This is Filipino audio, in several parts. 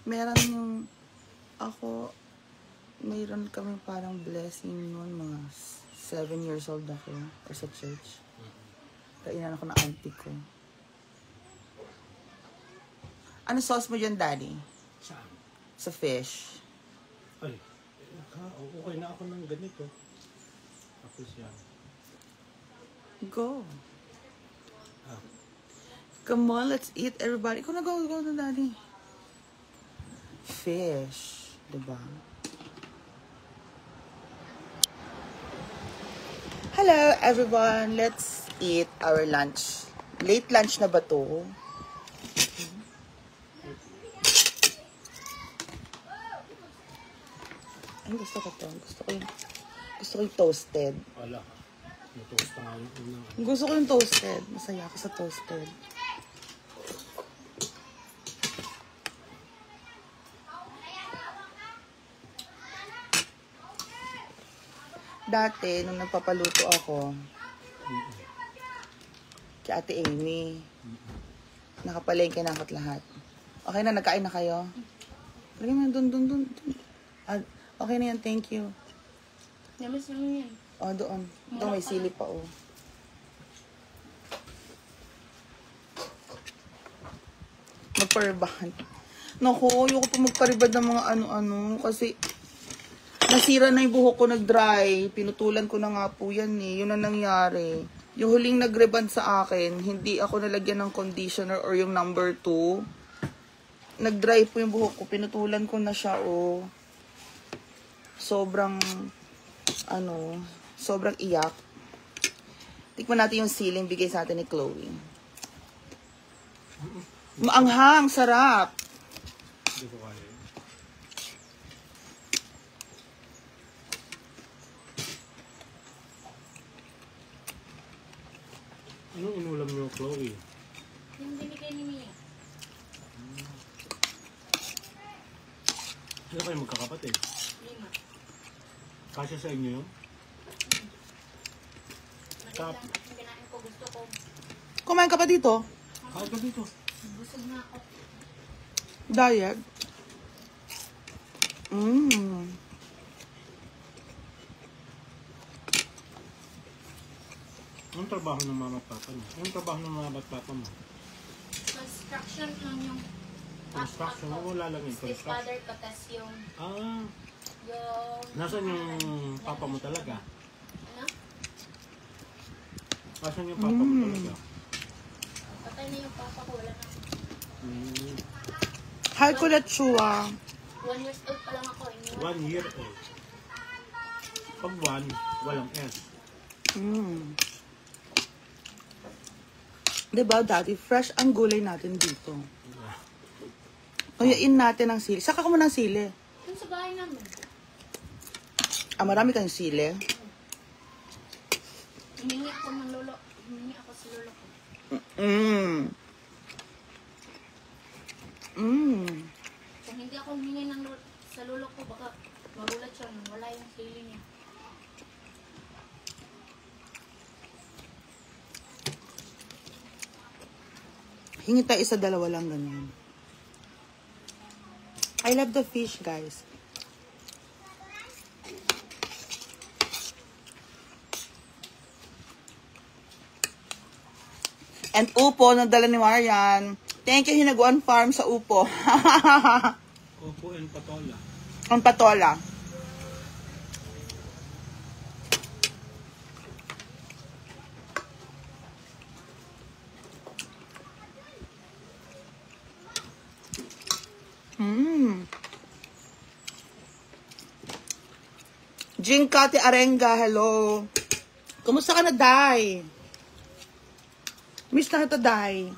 Meron yung, ako, mayroon kami parang blessing noon, mga 7 years old ako, or sa church. Kainan ako ng auntie ko. Ano sauce mo dyan, Daddy? Saan? Sa fish. Ay, okay na ako ng ganito. Tapos yan. Go. Ah. Come on, let's eat, everybody. Go na, go na, Daddy. Fish. Diba? Hello, everyone. Let's eat our lunch. Late lunch na ba to? Ay, gusto ko to. Gusto ko yung toasted. Wala. Natutos pa nga yung unang. Gusto ko yung toasted. Masaya ako sa toasted. Dati, nung nagpapaluto ako, kay Ate Amy, nakapalengke na ako't lahat. Okay na, nagkain na kayo? Lagyan mo dun. Okay na yan, thank you. Namiss naman yan. Oh, doon. Doon may sili pa, oh. Magparibahan. Naku, ayoko pa magparibad ng mga ano-ano. Kasi, nasira na yung buhok ko, nag-dry. Pinutulan ko na nga po yan eh. Yun ang nangyari. Yung huling nag-reband sa akin, hindi ako nalagyan ng conditioner or yung number 2. Nag-dry po yung buhok ko. Pinutulan ko na siya, oh. Sobrang, sobrang iyak. Tikman natin yung siling bigay sa atin ni Chloe. Maanghang, sarap. Hindi ko kaya. Anong inulam niyo, Chloe? Yung binigay ni Mia. Sino kayo magkakapatid? 5. Kasya sa inyo yun? Maliit lang at yung kinain ko. Gusto ko. Kumain ka pa dito? Kahit ka dito. Busog na ako. Diet? Anong trabaho ng mama at papa mo? Anong trabaho ng mama at papa mo? Construction lang yung... Construction? Wala lang yung Step construction. father ko, tas yung... Ah, Yung... nasan yung papa mo talaga? Ano? Nasan yung papa mo talaga? Patay na yung papa ko. Wala na. Hi, Kulat Chua. 1 years old pa lang ako. 1 year old. Pag 1, walang S. Diba, Daddy? Fresh ang gulay natin dito. Kuyain natin ang sili. Saka ka mo ng sili. Dun sa bahay namin. Ah, marami kang sili. Hiningi ako ng lolo. Hiningi ako sa lolo ko. Kung hindi ako humingi ng sa lolo ko, baka magulat siya nung wala yung sili niya. Hingi tayo isa, dalawa lang ganyan. I love the fish, guys. And upo, nagdala ni Marian. Thank you, Hinaguan Farm sa upo. Opo and patola. Ang patola. Jinkati Arenga, hello. Kumusta ka na, Day? Miss na kita, Day.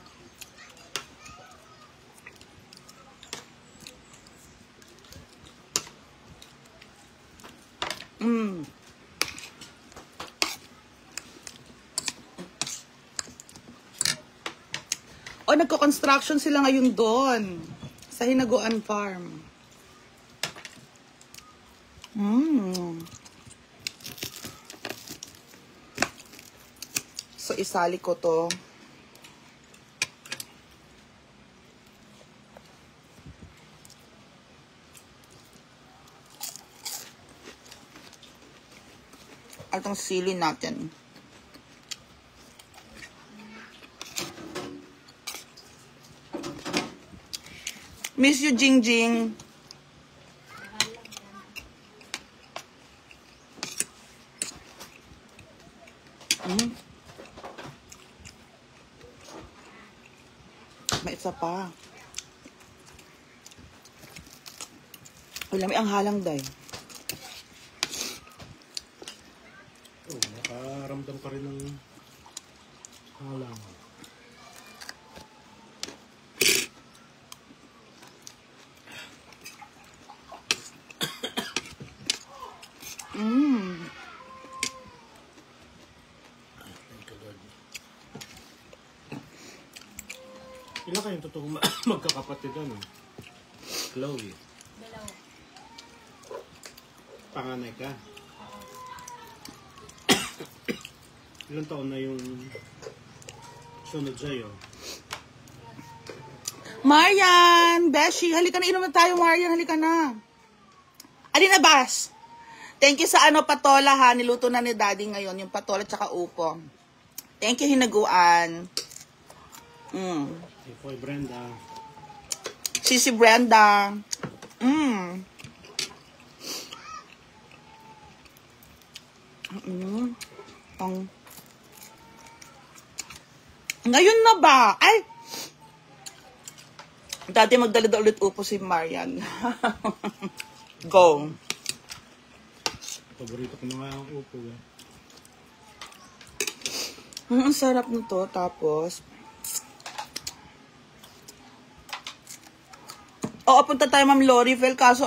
O, nagko-construction sila ngayon doon. Sa Hinaguan Farm. So, isali ko to. at ang sili natin. Miss you, Jingjing. May isa pa. Wala, may ang halang day. Oh, nakaramdam ka rin ng halang. Thank you, Lord. Ilan kayong totoong magkakapatid ano? Chloe. Dalawa. Panganay ka? Ilang taon na yung sunod sa'yo? Marian! Beshi, halika na, inom na tayo, Marian. Halika na. Alina Bas. Thank you sa patola ha. Niluto na ni Daddy ngayon. Yung patola tsaka upo. Thank you, hinaguan. Ipoy Brenda. Si Brenda. Ngayon na ba? Ay! Dati magdala ulit upo si Marian. Go. Paborito ko na nga ang upo eh. Ang sarap nito. Tapos, punta tayo Ma'am Lorifel. Kaso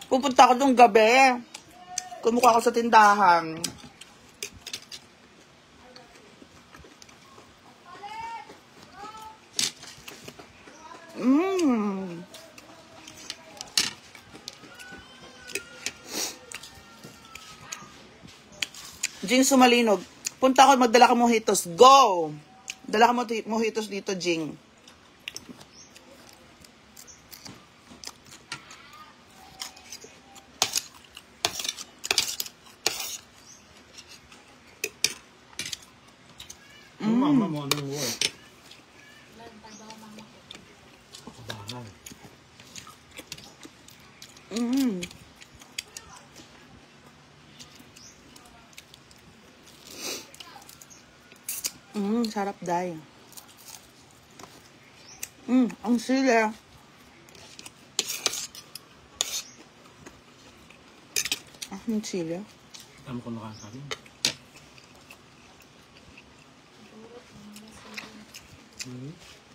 pupunta ko tong gabi. Kumukha ko sa tindahan. Jing Sumalinog. Punta ako, magdala ka mojitos. Go! Dala ka mojitos dito, Jing. Yung mama mo, anong work? Nagtrabaho mama ko. Kabahan. Sarap dahil. Ang sili. Ang sili. Tama ko nakakain.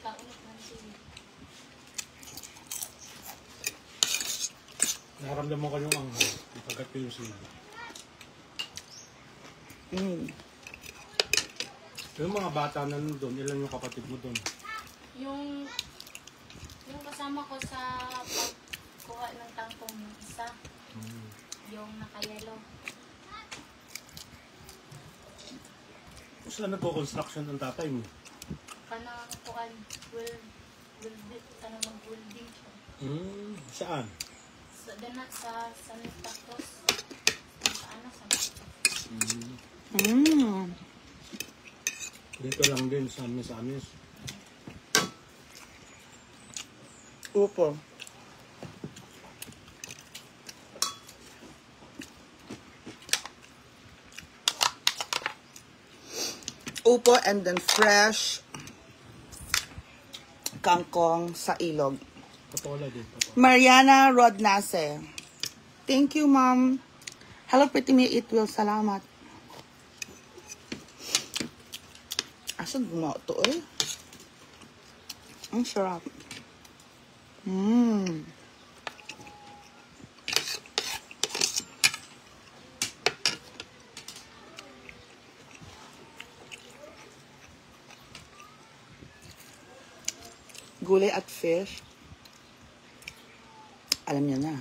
Kaunit ng sili. Nakaramdam mo kayong ang pagkat ko yung sili. Yung mga bata na nandun, ilan yung kapatid mo doon? Yung kasama ko sa pagkuha ng tangkong yung isa. Yung naka-yellow. Saan nagko-construction ang tatay mo? Kanang kuhan mag-welding siya. Saan? Sa danat sa San Tapos. Sa sa Dito lang din sa Misamis. Upo. Upo and then fresh kangkong sa ilog. Patola din. Patola. Mariana Rodnase. Thank you, Mom. Hello, pretty me. It will. Salamat. Asan gumawa to eh? Ang sarap. Gulay at fish. Alam niyo na.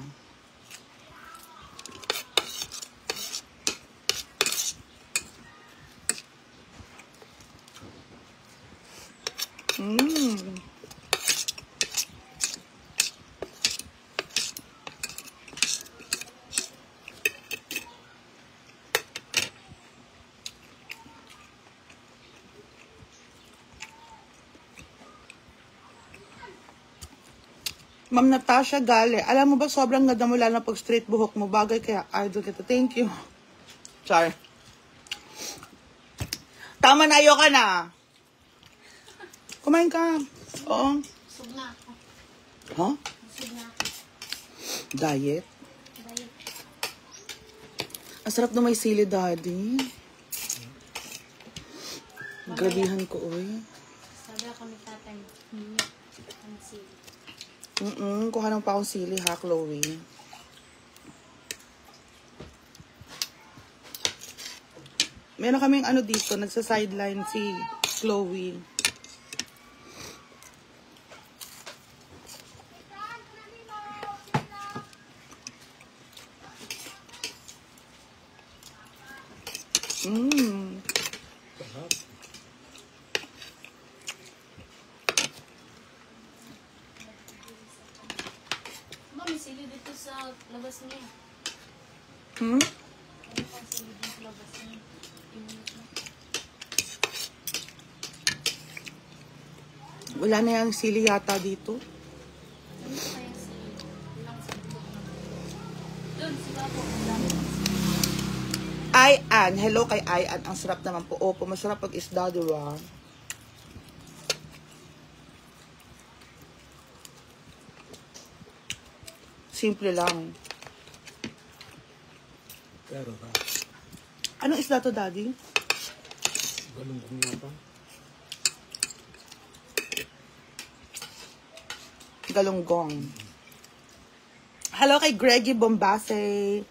Ma'am Natasha Gale, alam mo ba sobrang ganda mo lalo na pag straight buhok mo. Bagay kaya idol kita. Thank you. Char. Tama na, ayoko na. Kumain ka. Oo. Busog na ako. Huh? Busog na ako. Diet? Dahil, Ang sarap na may sili, daddy. Grabihan ko, oy. sabi ako ni tatay, ang sili. Kuha lang pa akong sili, ha, Chloe. Meron kaming ano dito, nagsa-sideline si Chloe. Sarap. Ma'am, may sili dito sa labas niya. Hmm? Ano pa ang sili dito sa labas niya? Iminit na. Wala na yung sili yata dito. Ano pa yung sili? Ilang sa bundok na. Doon, sila po. Ang dami ng sili. Ayan. Hello kay Ayan. Ang sarap naman po. Opo, masarap pag isda, diba? Simple lang. Pero ha, Anong isda to, daddy? galunggong nga pa. Galunggong. Hello kay Greggy Bombase.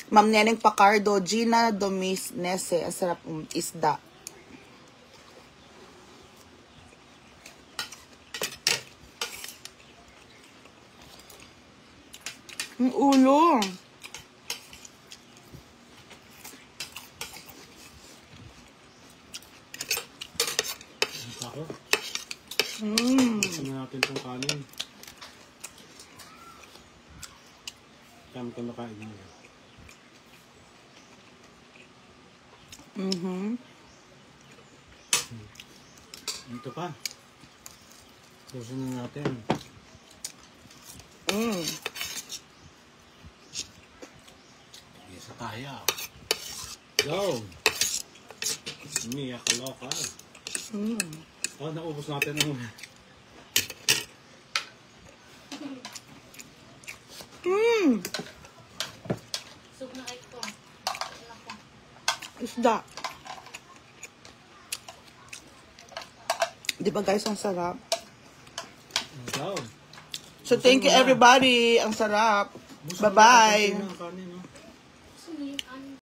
Ma'am Neneng Pacardo. Gina Domis Nese. Ang sarap isda. Ang ulo. Ang ako. Buksan na natin itong kanin. Kami ito nakain niya. Ito pa. Buksan na natin. Isa tayo. Go! Mia Kaloka. Oh, naubos natin ang... Soup na kayo po. Wala po. Isda. Di ba guys, ang sarap? Go! So thank you everybody. Ang sarap. Bye-bye. Buksan na natin ang kanin, no?